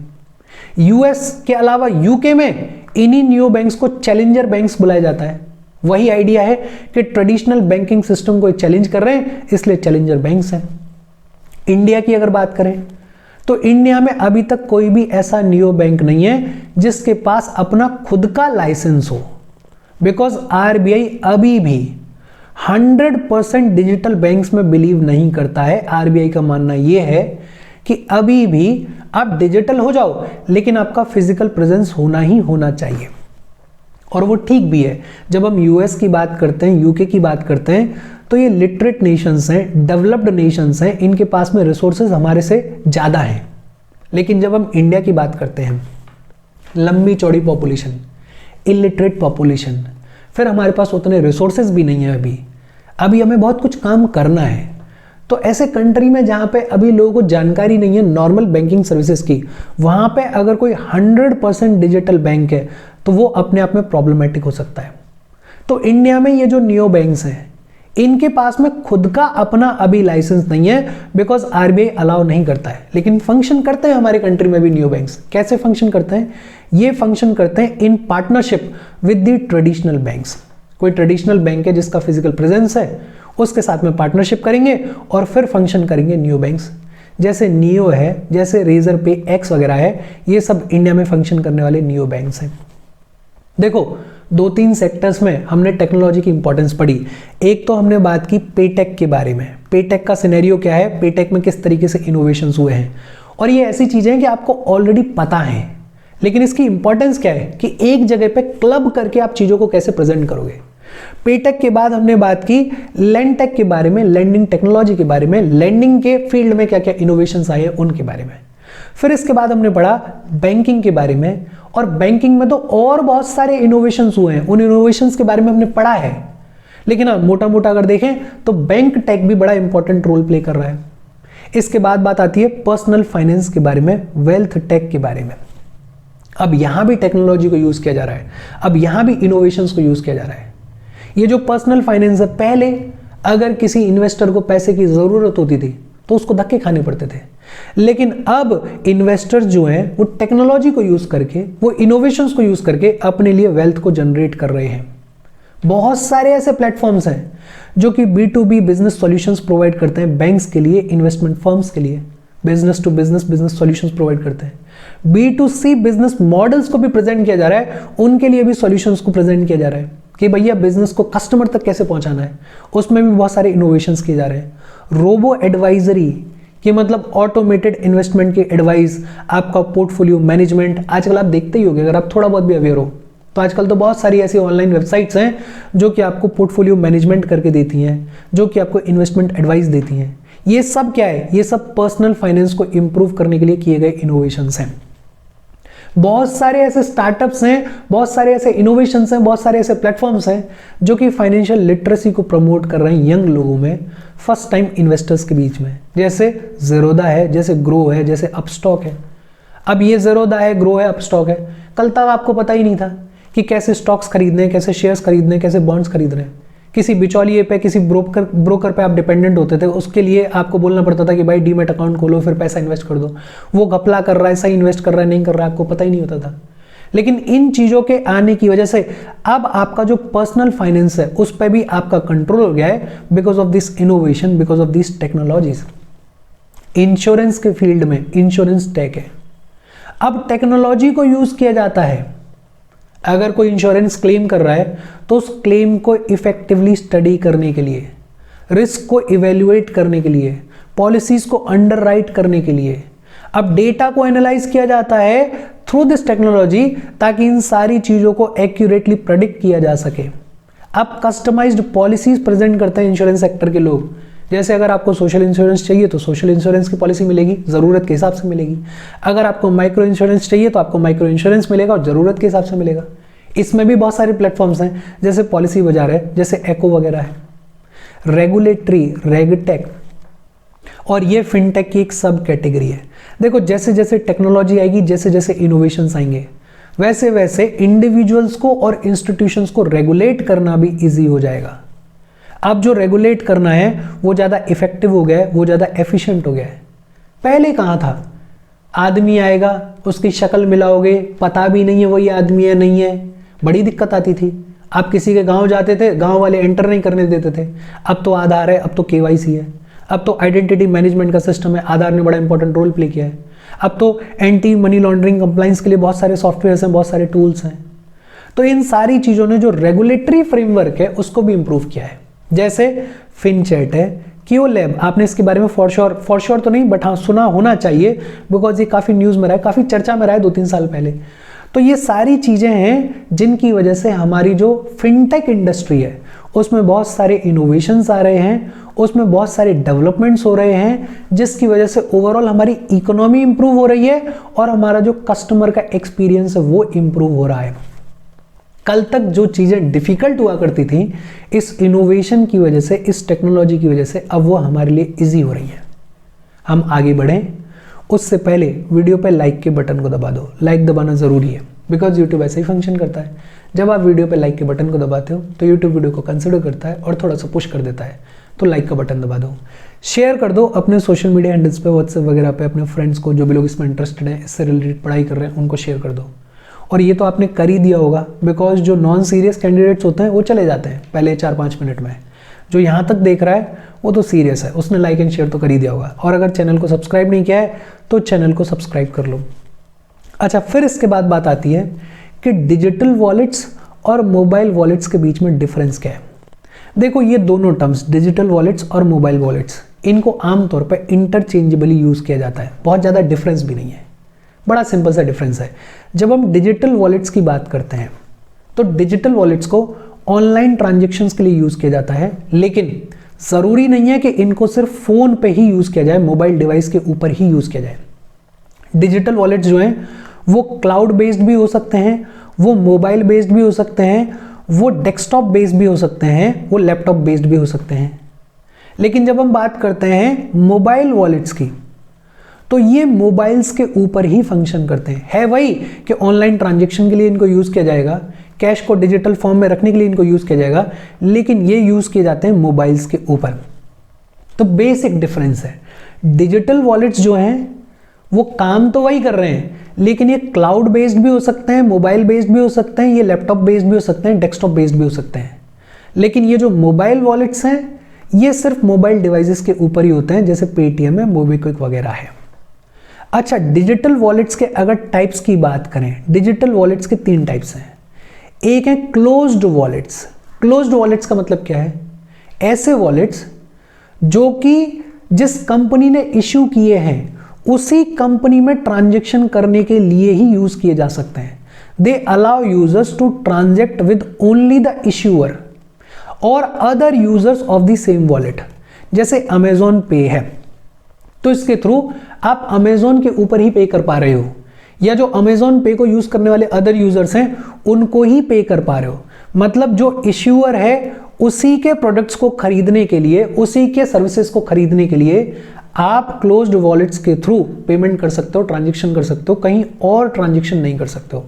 यूएस के अलावा यूके में इन्हीं नियो बैंक्स को चैलेंजर बैंक्स बुलाया जाता है। वही आइडिया है कि ट्रेडिशनल बैंकिंग सिस्टम को चैलेंज कर रहे हैं, इसलिए चैलेंजर बैंक्स हैं। इंडिया की अगर बात करें तो इंडिया में अभी तक कोई भी ऐसा नियो बैंक नहीं है जिसके पास अपना खुद का लाइसेंस हो, बिकॉज आरबीआई अभी भी 100% डिजिटल बैंक्स में बिलीव नहीं करता है। आरबीआई का मानना यह है कि अभी भी आप डिजिटल हो जाओ, लेकिन आपका फिजिकल प्रेजेंस होना ही होना चाहिए। और वो ठीक भी है। जब हम यूएस की बात करते हैं, यूके की बात करते हैं, तो ये लिटरेट नेशंस हैं, डेवलप्ड नेशंस हैं, इनके पास में रिसोर्सेज हमारे से ज़्यादा हैं। लेकिन जब हम इंडिया की बात करते हैं, लंबी चौड़ी पॉपुलेशन, इलिटरेट पॉपुलेशन, फिर हमारे पास उतने रिसोर्सेज भी नहीं है। अभी हमें बहुत कुछ काम करना है। तो ऐसे कंट्री में जहाँ पे अभी लोगों को जानकारी नहीं है नॉर्मल बैंकिंग सर्विसेज की, वहाँ पे अगर कोई 100% डिजिटल बैंक है तो वो अपने आप में प्रॉब्लमेटिक हो सकता है। तो इंडिया में ये जो नियो बैंक्स हैं, इनके पास में खुद का अपना अभी लाइसेंस नहीं है, बिकॉज आरबीआई अलाउ नहीं करता है। लेकिन फंक्शन करते हैं हमारे कंट्री में भी नियो बैंक्स। कैसे फंक्शन करते हैं? ये फंक्शन करते हैं in partnership with the traditional banks. कोई ट्रेडिशनल बैंक है जिसका फिजिकल प्रेजेंस है, उसके साथ में पार्टनरशिप करेंगे और फिर फंक्शन करेंगे नियो बैंक्स। जैसे नियो है, जैसे रेजर पे एक्स वगैरह है, ये सब इंडिया में फंक्शन करने वाले नियो बैंक्स हैं। देखो, 2-3 सेक्टर्स में हमने टेक्नोलॉजी की इंपॉर्टेंस पढ़ी। एक तो हमने बात की पेटेक के बारे में। पेटेक का सिनेरियो क्या है, पेटेक में किस तरीके से इनोवेशंस हुए हैं, और ये ऐसी चीजें हैं कि आपको ऑलरेडी पता है, लेकिन इसकी इंपॉर्टेंस क्या है कि एक जगह पे क्लब करके आप चीजों को कैसे प्रेजेंट करोगे। पेटेक के बाद हमने बात की लैंडटेक के बारे में, लैंडिंग टेक्नोलॉजी के बारे में, लैंडिंग के फील्ड में क्या क्या इनोवेशंस आए हैं उनके बारे में। फिर इसके बाद हमने पढ़ा बैंकिंग के बारे में, और बैंकिंग में तो और बहुत सारे इनोवेशंस हुए हैं, उन इनोवेशंस के बारे में हमने पढ़ा है। लेकिन हाँ, मोटा मोटा अगर देखें तो बैंक टेक भी बड़ा इंपॉर्टेंट रोल प्ले कर रहा है। इसके बाद बात आती है पर्सनल फाइनेंस के बारे में, वेल्थ टेक के बारे में। अब यहां भी टेक्नोलॉजी को यूज किया जा रहा है, अब यहां भी इनोवेशंस को यूज किया जा रहा है। ये जो पर्सनल फाइनेंस है, पहले अगर किसी इन्वेस्टर को पैसे की जरूरत होती थी तो उसको धक्के खाने पड़ते थे, लेकिन अब इन्वेस्टर्स जो हैं वो टेक्नोलॉजी को यूज करके, वो इनोवेशंस को यूज करके अपने लिए वेल्थ को जनरेट कर रहे हैं। बहुत सारे ऐसे प्लेटफॉर्म्स हैं जो कि B2B बिजनेस सॉल्यूशंस प्रोवाइड करते हैं बैंक्स के लिए, इन्वेस्टमेंट फर्म्स के लिए, business to business solutions provide करते हैं। B2C बिजनेस मॉडल्स को भी प्रेजेंट किया जा रहा है, उनके लिए भी सॉल्यूशंस को प्रेजेंट किया जा रहा है कि भैया बिजनेस को कस्टमर तक कैसे पहुंचाना है, उसमें भी बहुत सारे इनोवेशंस किए जा रहे हैं। रोबो एडवाइजरी कि मतलब ऑटोमेटेड इन्वेस्टमेंट की एडवाइस, आपका पोर्टफोलियो मैनेजमेंट। आजकल आप देखते ही होंगे, अगर आप थोड़ा बहुत भी अवेयर हो तो आजकल तो बहुत सारी ऐसी ऑनलाइन वेबसाइट्स हैं जो कि आपको पोर्टफोलियो मैनेजमेंट करके देती हैं, जो कि आपको इन्वेस्टमेंट एडवाइस देती हैं। ये सब क्या है? ये सब पर्सनल फाइनेंस को इंप्रूव करने के लिए किए गए इनोवेशंस हैं। बहुत सारे ऐसे स्टार्टअप्स हैं, बहुत सारे ऐसे इनोवेशंस हैं, बहुत सारे ऐसे प्लेटफॉर्म्स हैं जो कि फाइनेंशियल लिटरेसी को प्रमोट कर रहे हैं यंग लोगों में, फर्स्ट टाइम इन्वेस्टर्स के बीच में। जैसे ज़ेरोधा है, जैसे ग्रो है, जैसे अपस्टॉक है। अब ये ज़ेरोधा है, ग्रो है, अपस्टॉक है, कल तक आपको पता ही नहीं था कि कैसे स्टॉक्स खरीदने हैं, कैसे शेयर्स खरीदने हैं, कैसे बॉन्ड्स खरीदने हैं। किसी बिचौलिए पे, किसी ब्रोकर पे आप डिपेंडेंट होते थे। उसके लिए आपको बोलना पड़ता था कि भाई डीमैट अकाउंट खोलो, फिर पैसा इन्वेस्ट कर दो। वो घपला कर रहा है, सही इन्वेस्ट कर रहा है, नहीं कर रहा है, आपको पता ही नहीं होता था। लेकिन इन चीज़ों के आने की वजह से अब आपका जो पर्सनल फाइनेंस है उस पर भी आपका कंट्रोल हो गया है, because of this innovation, because of this technologies. Insurance के फील्ड में इंश्योरेंस टेक है। अब टेक्नोलॉजी को यूज किया जाता है। अगर कोई इंश्योरेंस क्लेम कर रहा है तो उस क्लेम को इफेक्टिवली स्टडी करने के लिए, रिस्क को इवेल्युएट करने के लिए, पॉलिसीज को अंडरराइट करने के लिए अब डेटा को एनालाइज किया जाता है थ्रू दिस टेक्नोलॉजी, ताकि इन सारी चीजों को एक्यूरेटली प्रेडिक्ट किया जा सके। अब कस्टमाइज्ड पॉलिसीज प्रेजेंट करते हैं इंश्योरेंस सेक्टर के लोग। जैसे अगर आपको सोशल इंश्योरेंस चाहिए तो सोशल इंश्योरेंस की पॉलिसी मिलेगी, ज़रूरत के हिसाब से मिलेगी। अगर आपको माइक्रो इंश्योरेंस चाहिए तो आपको माइक्रो इंश्योरेंस मिलेगा और ज़रूरत के हिसाब से मिलेगा। इसमें भी बहुत सारे प्लेटफॉर्म्स हैं, जैसे पॉलिसी बाजार है, जैसे एको वगैरह है, रेगुलेटरी, रेगटेक, और ये फिनटेक की एक सब कैटेगरी है। देखो जैसे जैसे टेक्नोलॉजी आएगी, जैसे जैसे इनोवेशंस आएंगे, वैसे वैसे इंडिविजुअल्स को और इंस्टीट्यूशंस को रेगुलेट करना भी ईजी हो जाएगा। अब जो रेगुलेट करना है वो ज़्यादा इफेक्टिव हो गया है, वो ज़्यादा एफिशिएंट हो गया है। पहले कहाँ था? आदमी आएगा, उसकी शक्ल मिलाओगे, पता भी नहीं है वही आदमी है नहीं है, बड़ी दिक्कत आती थी। आप किसी के गांव जाते थे, गांव वाले एंटर नहीं करने देते थे। अब तो आधार है, अब तो केवाईसी है, अब तो आइडेंटिटी मैनेजमेंट का सिस्टम है, आधार ने बड़ा इंपॉर्टेंट रोल प्ले किया है। अब तो एंटी मनी लॉन्ड्रिंग कंप्लाइंस के लिए बहुत सारे सॉफ्टवेयर्स हैं, बहुत सारे टूल्स हैं। तो इन सारी चीज़ों ने जो रेगुलेटरी फ्रेमवर्क है उसको भी इंप्रूव किया है। जैसे फिनचैट है, क्यूलैब, आपने इसके बारे में फॉर श्योर तो नहीं, बट हाँ सुना होना चाहिए, बिकॉज ये काफ़ी न्यूज़ में रहा है, काफ़ी चर्चा में रहा है 2-3 साल पहले। तो ये सारी चीज़ें हैं जिनकी वजह से हमारी जो फिनटेक इंडस्ट्री है उसमें बहुत सारे इनोवेशंस आ रहे हैं, उसमें बहुत सारे डेवलपमेंट्स हो रहे हैं, जिसकी वजह से ओवरऑल हमारी इकोनॉमी इंप्रूव हो रही है और हमारा जो कस्टमर का एक्सपीरियंस है वो इंप्रूव हो रहा है। कल तक जो चीज़ें डिफ़िकल्ट हुआ करती थी, इस इनोवेशन की वजह से, इस टेक्नोलॉजी की वजह से अब वो हमारे लिए ईजी हो रही है। हम आगे बढ़ें उससे पहले वीडियो पे लाइक के बटन को दबा दो। लाइक दबाना ज़रूरी है, बिकॉज यूट्यूब ऐसे ही फंक्शन करता है। जब आप वीडियो पे लाइक के बटन को दबाते हो तो यूट्यूब वीडियो को कंसिडर करता है और थोड़ा सा पुश कर देता है। तो लाइक का बटन दबा दो, शेयर कर दो अपने सोशल मीडिया हैंडल्स पे, व्हाट्सएप वगैरह पे, अपने फ्रेंड्स को, जो भी लोग इसमें इंटरेस्टेड हैं, इससे रिलेटेड पढ़ाई कर रहे हैं, उनको शेयर कर दो। और ये तो आपने कर ही दिया होगा, बिकॉज जो नॉन सीरियस कैंडिडेट्स होते हैं वो चले जाते हैं पहले 4-5 मिनट में। जो यहाँ तक देख रहा है वो तो सीरियस है, उसने लाइक एंड शेयर तो कर ही दिया होगा। और अगर चैनल को सब्सक्राइब नहीं किया है तो चैनल को सब्सक्राइब कर लो। अच्छा, फिर इसके बाद बात आती है कि डिजिटल वॉलेट्स और मोबाइल वॉलेट्स के बीच में डिफरेंस क्या है। देखो ये दोनों टर्म्स, डिजिटल वॉलेट्स और मोबाइल वॉलेट्स, इनको आमतौर पर इंटरचेंजेबली यूज़ किया जाता है, बहुत ज़्यादा डिफरेंस भी नहीं है, बड़ा सिंपल सा डिफरेंस है। जब हम डिजिटल वॉलेट्स की बात करते हैं तो डिजिटल वॉलेट्स को ऑनलाइन ट्रांजैक्शंस के लिए यूज़ किया जाता है, लेकिन ज़रूरी नहीं है कि इनको सिर्फ फ़ोन पे ही यूज़ किया जाए, मोबाइल डिवाइस के ऊपर ही यूज़ किया जाए। डिजिटल वॉलेट्स जो हैं वो क्लाउड बेस्ड भी हो सकते हैं, वो मोबाइल बेस्ड भी हो सकते हैं, वो डेस्कटॉप बेस्ड भी हो सकते हैं, वो लैपटॉप बेस्ड भी हो सकते हैं। लेकिन जब हम बात करते हैं मोबाइल वॉलेट्स की, तो ये मोबाइल्स के ऊपर ही फंक्शन करते हैं। है वही कि ऑनलाइन ट्रांजैक्शन के लिए इनको यूज़ किया जाएगा, कैश को डिजिटल फॉर्म में रखने के लिए इनको यूज़ किया जाएगा, लेकिन ये यूज़ किए जाते हैं मोबाइल्स के ऊपर। तो बेसिक डिफरेंस है। डिजिटल वॉलेट्स जो हैं वो काम तो वही कर रहे हैं, लेकिन ये क्लाउड बेस्ड भी हो सकते हैं, मोबाइल बेस्ड भी हो सकते हैं, ये लैपटॉप बेस्ड भी हो सकते हैं, डेस्कटॉप बेस्ड भी हो सकते हैं। लेकिन ये जो मोबाइल वॉलेट्स हैं ये सिर्फ मोबाइल डिवाइसेस के ऊपर ही होते हैं, जैसे पेटीएम है, मोबीक्विक वगैरह है। अच्छा, डिजिटल वॉलेट्स के अगर टाइप्स की बात करें, डिजिटल वॉलेट्स के 3 टाइप्स हैं। एक है क्लोज्ड वॉलेट्स। क्लोज्ड वॉलेट्स का मतलब क्या है? ऐसे वॉलेट्स जो कि जिस कंपनी ने इश्यू किए हैं उसी कंपनी में ट्रांजैक्शन करने के लिए ही यूज किए जा सकते हैं। They allow users to transact with only the issuer और other users of the same wallet. जैसे अमेजोन पे है, तो इसके थ्रू आप अमेजोन के ऊपर ही पे कर पा रहे हो, या जो अमेजोन पे को यूज करने वाले अदर यूजर्स हैं उनको ही पे कर पा रहे हो। मतलब जो इश्यूअर है उसी के प्रोडक्ट्स को खरीदने के लिए, उसी के सर्विसेज को खरीदने के लिए आप क्लोज्ड वॉलेट्स के थ्रू पेमेंट कर सकते हो, ट्रांजेक्शन कर सकते हो, कहीं और ट्रांजेक्शन नहीं कर सकते हो।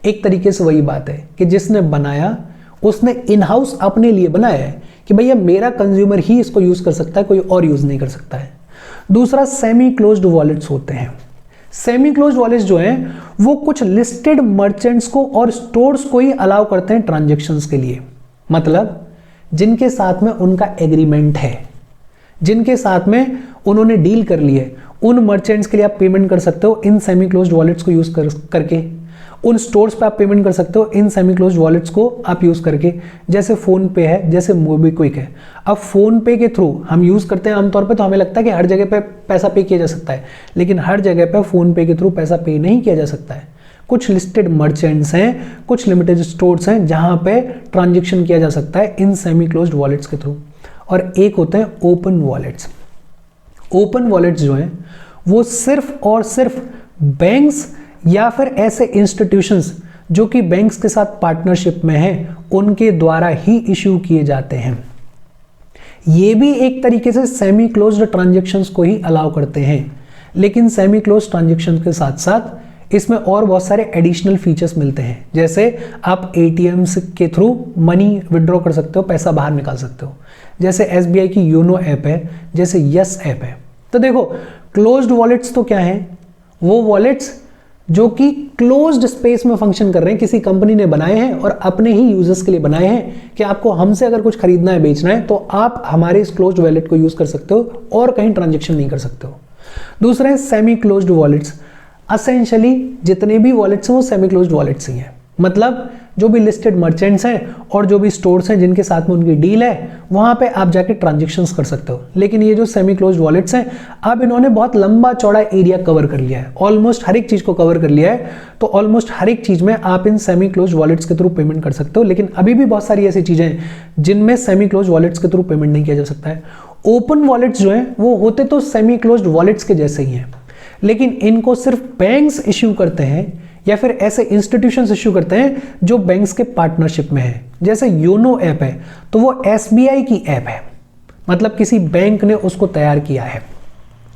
एक तरीके से वही बात है कि जिसने बनाया उसने इन हाउस अपने लिए बनाया है कि भैया मेरा कंज्यूमर ही इसको यूज कर सकता है, कोई और यूज नहीं कर सकता है। दूसरा सेमी क्लोज्ड वॉलेट्स होते हैं। सेमी क्लोज्ड वॉलेट्स जो हैं वो कुछ लिस्टेड मर्चेंट्स को और स्टोर्स को ही अलाउ करते हैं ट्रांजेक्शन्स के लिए। मतलब जिनके साथ में उनका एग्रीमेंट है, जिनके साथ में उन्होंने डील कर ली है, उन मर्चेंट्स के लिए आप पेमेंट कर सकते हो इन सेमी क्लोज्ड वॉलेट्स को यूज करके। उन स्टोर्स पे आप पेमेंट कर सकते हो इन सेमी क्लोज्ड वॉलेट्स को आप यूज करके, जैसे फोन पे है, जैसे मोबीक्विक है। अब फोन पे के थ्रू हम यूज करते हैं आमतौर पे, तो हमें लगता है कि हर जगह पे पैसा पे किया जा सकता है, लेकिन हर जगह पे फोन पे के थ्रू पैसा पे नहीं किया जा सकता है। कुछ लिस्टेड मर्चेंट्स हैं, कुछ लिमिटेड स्टोर्स हैं जहां पे ट्रांजेक्शन किया जा सकता है इन सेमी क्लोज्ड वॉलेट्स के थ्रू। और एक होते हैं ओपन वॉलेट्स। ओपन वॉलेट्स जो हैं वो सिर्फ और सिर्फ बैंक्स या फिर ऐसे इंस्टीट्यूशंस जो कि बैंक्स के साथ पार्टनरशिप में हैं उनके द्वारा ही इश्यू किए जाते हैं। ये भी एक तरीके से सेमी क्लोज्ड ट्रांजेक्शन्स को ही अलाउ करते हैं, लेकिन सेमी क्लोज्ड ट्रांजेक्शन के साथ साथ इसमें और बहुत सारे एडिशनल फीचर्स मिलते हैं। जैसे आप एटीएम्स के थ्रू मनी विड्रॉ कर सकते हो, पैसा बाहर निकाल सकते हो, जैसे एसबीआई की योनो ऐप है, जैसे यस ऐप है। तो देखो क्लोज्ड वॉलेट्स तो क्या है, वो वॉलेट्स जो कि क्लोज्ड स्पेस में फंक्शन कर रहे हैं, किसी कंपनी ने बनाए हैं और अपने ही यूजर्स के लिए बनाए हैं कि आपको हमसे अगर कुछ खरीदना है, बेचना है, तो आप हमारे इस क्लोज्ड वॉलेट को यूज कर सकते हो और कहीं ट्रांजेक्शन नहीं कर सकते हो। दूसरा है सेमी क्लोज्ड वॉलेट्स। असेंशियली जितने भी वॉलेट्स हैं वो सेमी क्लोज्ड वॉलेट्स ही हैं। मतलब जो भी लिस्टेड मर्चेंट्स हैं और जो भी स्टोर्स हैं जिनके साथ में उनकी डील है, वहां पे आप जाके ट्रांजेक्शन्स कर सकते हो। लेकिन ये जो सेमी क्लोज्ड वॉलेट्स हैं, अब इन्होंने बहुत लंबा चौड़ा एरिया कवर कर लिया है, ऑलमोस्ट हर एक चीज को कवर कर लिया है। तो ऑलमोस्ट हर एक चीज में आप इन सेमी क्लोज्ड वॉलेट्स के थ्रू पेमेंट कर सकते हो, लेकिन अभी भी बहुत सारी ऐसी चीजें हैं जिनमें सेमी क्लोज्ड वॉलेट्स के थ्रू पेमेंट नहीं किया जा सकता है। ओपन वॉलेट्स जो हैं वो होते तो सेमी क्लोज्ड वॉलेट्स के जैसे ही हैं, लेकिन इनको सिर्फ बैंक्स इश्यू करते हैं या फिर ऐसे इंस्टीट्यूशंस इश्यू करते हैं जो बैंक्स के पार्टनरशिप में है। जैसे योनो ऐप है तो वो एसबीआई की ऐप है, मतलब किसी बैंक ने उसको तैयार किया है।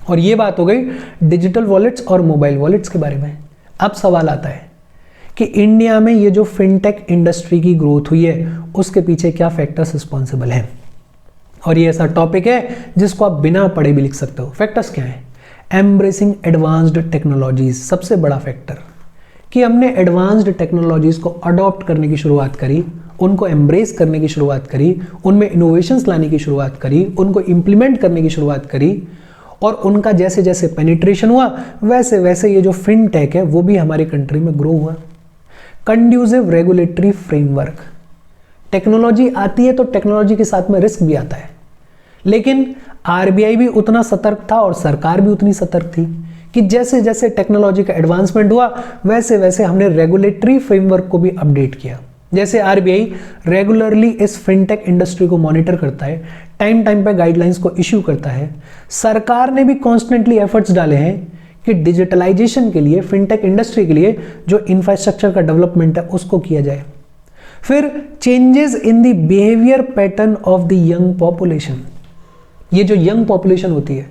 और ये बात हो गई डिजिटल वॉलेट्स और मोबाइल वॉलेट्स के बारे में। अब सवाल आता है कि इंडिया में ये जो फिनटेक इंडस्ट्री की ग्रोथ हुई है उसके पीछे क्या फैक्टर्स रिस्पॉन्सिबल हैं। और ये ऐसा टॉपिक है जिसको आप बिना पढ़े भी लिख सकते हो। फैक्टर्स क्या हैं? एम्ब्रेसिंग एडवांस्ड टेक्नोलॉजीज, सबसे बड़ा फैक्टर कि हमने एडवांस्ड टेक्नोलॉजीज को अडॉप्ट करने की शुरुआत करी, उनको एम्ब्रेस करने की शुरुआत करी, उनमें इनोवेशंस लाने की शुरुआत करी, उनको इंप्लीमेंट करने की शुरुआत करी, और उनका जैसे जैसे पेनिट्रेशन हुआ वैसे वैसे ये जो फिनटेक है वो भी हमारी कंट्री में ग्रो हुआ। कंड्यूसिव रेगुलेटरी फ्रेमवर्क, टेक्नोलॉजी आती है तो टेक्नोलॉजी के साथ में रिस्क भी आता है, लेकिन आरबीआई भी उतना सतर्क था और सरकार भी उतनी सतर्क थी कि जैसे जैसे टेक्नोलॉजी का एडवांसमेंट हुआ वैसे वैसे हमने रेगुलेटरी फ्रेमवर्क को भी अपडेट किया। जैसे आरबीआई रेगुलरली इस फिनटेक इंडस्ट्री को मॉनिटर करता है, टाइम टाइम पे गाइडलाइंस को इश्यू करता है। सरकार ने भी कॉन्स्टेंटली एफर्ट्स डाले हैं कि डिजिटलाइजेशन के लिए, फिनटेक इंडस्ट्री के लिए जो इंफ्रास्ट्रक्चर का डेवलपमेंट है उसको किया जाए। फिर changes in the behaviour pattern of the young population, ये जो यंग पॉपुलेशन होती है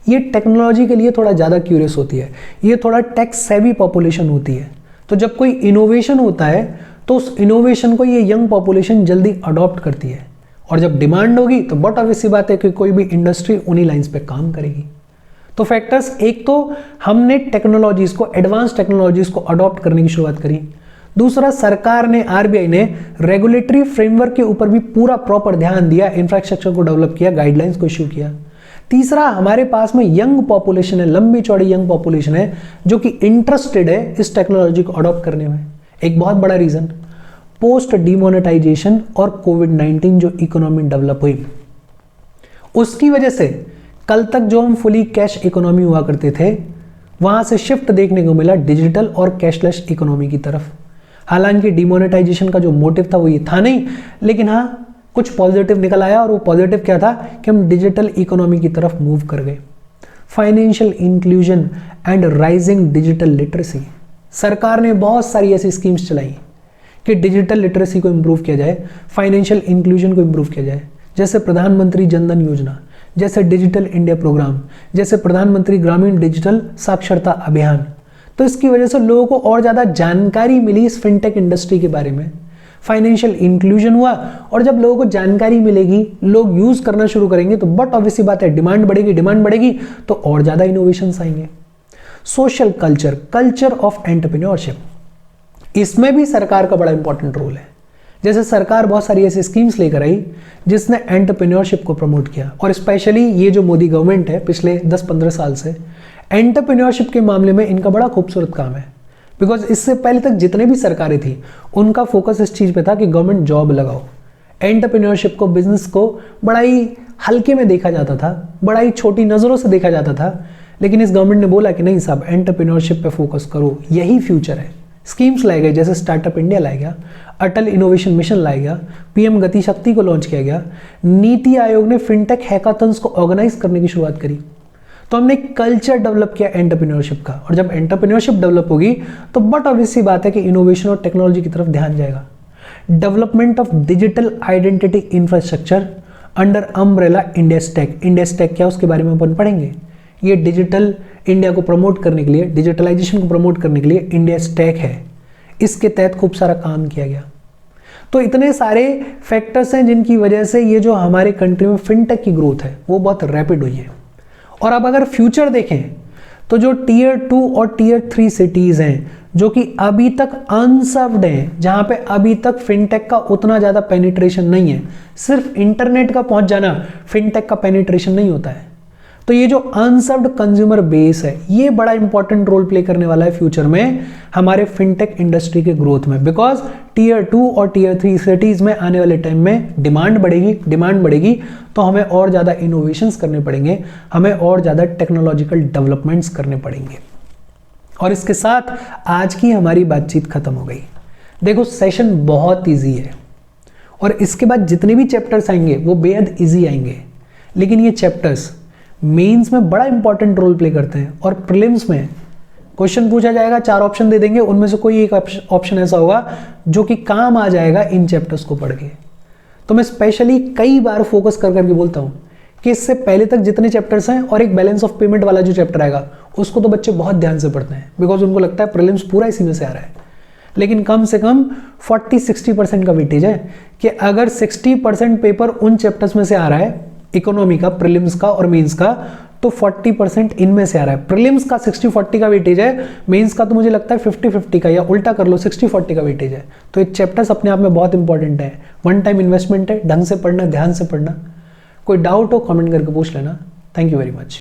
ये टेक्नोलॉजी के लिए थोड़ा ज़्यादा क्यूरियस होती है, ये थोड़ा टेक सेवी पॉपुलेशन होती है। तो जब कोई इनोवेशन होता है तो उस इनोवेशन को ये यंग पॉपुलेशन जल्दी अडॉप्ट करती है, और जब डिमांड होगी तो बहुत ऑब्वियस सी बात है कि कोई भी इंडस्ट्री उन्हीं लाइंस पे काम करेगी। तो फैक्टर्स, एक तो हमने टेक्नोलॉजीज को, एडवांस टेक्नोलॉजीज को अडॉप्ट करने की शुरुआत करी। दूसरा, सरकार ने, आरबीआई ने रेगुलेटरी फ्रेमवर्क के ऊपर भी पूरा प्रॉपर ध्यान दिया, इंफ्रास्ट्रक्चर को डेवलप किया, गाइडलाइंस को इश्यू किया। तीसरा, हमारे पास में यंग पॉपुलेशन है, लंबी चौड़ी यंग पॉपुलेशन है जो कि इंटरेस्टेड है इस टेक्नोलॉजी को अडॉप्ट करने में। एक बहुत बड़ा रीजन पोस्ट डिमोनेटाइजेशन और कोविड-19 जो इकोनॉमी डेवलप हुई उसकी वजह से कल तक जो हम फुली कैश इकोनॉमी हुआ करते थे वहां से शिफ्ट देखने को मिला डिजिटल और कैशलेस इकोनॉमी की तरफ। हालांकि डिमोनेटाइजेशन का जो मोटिव था वो ये था नहीं, लेकिन हाँ कुछ पॉजिटिव निकल आया, और वो पॉजिटिव क्या था कि हम डिजिटल इकोनॉमी की तरफ मूव कर गए। Financial inclusion and rising digital literacy, सरकार ने बहुत सारी ऐसी स्कीम्स चलाई कि डिजिटल लिटरेसी को इम्प्रूव किया जाए, फाइनेंशियल इंक्लूजन को इम्प्रूव किया जाए, जैसे प्रधानमंत्री जनधन योजना, जैसे डिजिटल इंडिया प्रोग्राम, जैसे प्रधानमंत्री ग्रामीण डिजिटल साक्षरता अभियान। तो इसकी वजह से लोगों को और ज़्यादा जानकारी मिली इस फिनटेक इंडस्ट्री के बारे में, फाइनेंशियल इंक्लूजन हुआ, और जब लोगों को जानकारी मिलेगी, लोग यूज़ करना शुरू करेंगे, तो बट ऑब्वियसली बात है डिमांड बढ़ेगी तो और ज़्यादा इनोवेशंस आएंगे। Social culture, culture of entrepreneurship, इसमें भी सरकार का बड़ा इंपॉर्टेंट रोल है। जैसे सरकार बहुत सारी ऐसी स्कीम्स लेकर आई जिसने एंटरप्रेन्योरशिप को प्रमोट किया, और स्पेशली ये जो मोदी गवर्नमेंट है पिछले 10-15 साल से एंटरप्रेन्योरशिप के मामले में इनका बड़ा खूबसूरत काम है। बिकॉज इससे पहले तक जितने भी सरकारें थी उनका फोकस इस चीज़ पे था कि गवर्नमेंट जॉब लगाओ, एंटरप्रेन्योरशिप को, बिजनेस को बड़ा ही हल्के में देखा जाता था, बड़ा ही छोटी नज़रों से देखा जाता था। लेकिन इस गवर्नमेंट ने बोला कि नहीं साहब, एंटरप्रेन्योरशिप पे फोकस करो, यही फ्यूचर है। स्कीम्स लाए गए, जैसे स्टार्टअप इंडिया लाया गया, अटल इनोवेशन मिशन लाया गया, पीएम गति शक्ति को लॉन्च किया गया, नीति आयोग ने फिनटेक हैकाथन्स को ऑर्गेनाइज करने की शुरुआत करी। तो हमने कल्चर डेवलप किया एंटरप्रेन्योरशिप का, और जब एंटरप्रेन्योरशिप डेवलप होगी तो बट ऑब्वियसली बात है कि इनोवेशन और टेक्नोलॉजी की तरफ ध्यान जाएगा। Development of digital identity infrastructure under umbrella India stack. India stack क्या, उसके बारे में अपन पढ़ेंगे। ये डिजिटल इंडिया को प्रमोट करने के लिए, डिजिटलाइजेशन को प्रमोट करने के लिए इंडिया स्टैक है, इसके तहत खूब सारा काम किया गया। तो इतने सारे फैक्टर्स हैं जिनकी वजह से ये जो हमारे कंट्री में फिनटेक की ग्रोथ है वो बहुत रैपिड हुई है। और अब अगर फ्यूचर देखें तो जो टीयर 2 और टीयर 3 सिटीज़ हैं जो कि अभी तक अनसर्व्ड हैं, जहाँ पे अभी तक फिनटेक का उतना ज़्यादा पेनिट्रेशन नहीं है, सिर्फ इंटरनेट का पहुँच जाना फिनटेक का पेनिट्रेशन नहीं होता है। तो ये जो अनसर्व्ड कंज्यूमर बेस है ये बड़ा इंपॉर्टेंट रोल प्ले करने वाला है फ्यूचर में हमारे फिनटेक इंडस्ट्री के ग्रोथ में। बिकॉज टीयर 2 और टीयर 3 सिटीज़ में आने वाले टाइम में डिमांड बढ़ेगी तो हमें और ज़्यादा इनोवेशंस करने पड़ेंगे, हमें और ज़्यादा टेक्नोलॉजिकल डेवलपमेंट्स करने पड़ेंगे। और इसके साथ आज की हमारी बातचीत खत्म हो गई। देखो सेशन बहुत ईजी है और इसके बाद जितने भी चैप्टर्स आएंगे वो बेहद ईजी आएंगे, लेकिन ये चैप्टर्स मेंस में बड़ा इंपॉर्टेंट रोल प्ले करते हैं। और प्रीलिम्स में क्वेश्चन पूछा जाएगा, 4 ऑप्शन दे देंगे, उनमें से कोई एक ऑप्शन ऐसा होगा जो कि काम आ जाएगा इन चैप्टर्स को पढ़ के। तो मैं स्पेशली कई बार फोकस कर करके बोलता हूँ कि इससे पहले तक जितने चैप्टर्स हैं और एक बैलेंस ऑफ पेमेंट वाला जो चैप्टर आएगा उसको तो बच्चे बहुत ध्यान से पढ़ते हैं, बिकॉज उनको लगता है प्रीलिम्स पूरा इसी में से आ रहा है। लेकिन कम से कम 40-60% का वेटेज है कि अगर 60% पेपर उन चैप्टर्स में से आ रहा है, इकोनॉमी का, प्रीलिम्स का और मेंस का, तो 40% इनमें से आ रहा है। प्रीलिम्स का 60-40 का वेटेज है, मेंस का तो मुझे लगता है 50-50 का, या उल्टा कर लो 60-40 का वेटेज है। तो ये चैप्टर्स अपने आप में बहुत इंपॉर्टेंट है, वन टाइम इन्वेस्टमेंट है, ढंग से पढ़ना, ध्यान से पढ़ना। कोई डाउट हो कमेंट करके पूछ लेना। Thank you very much.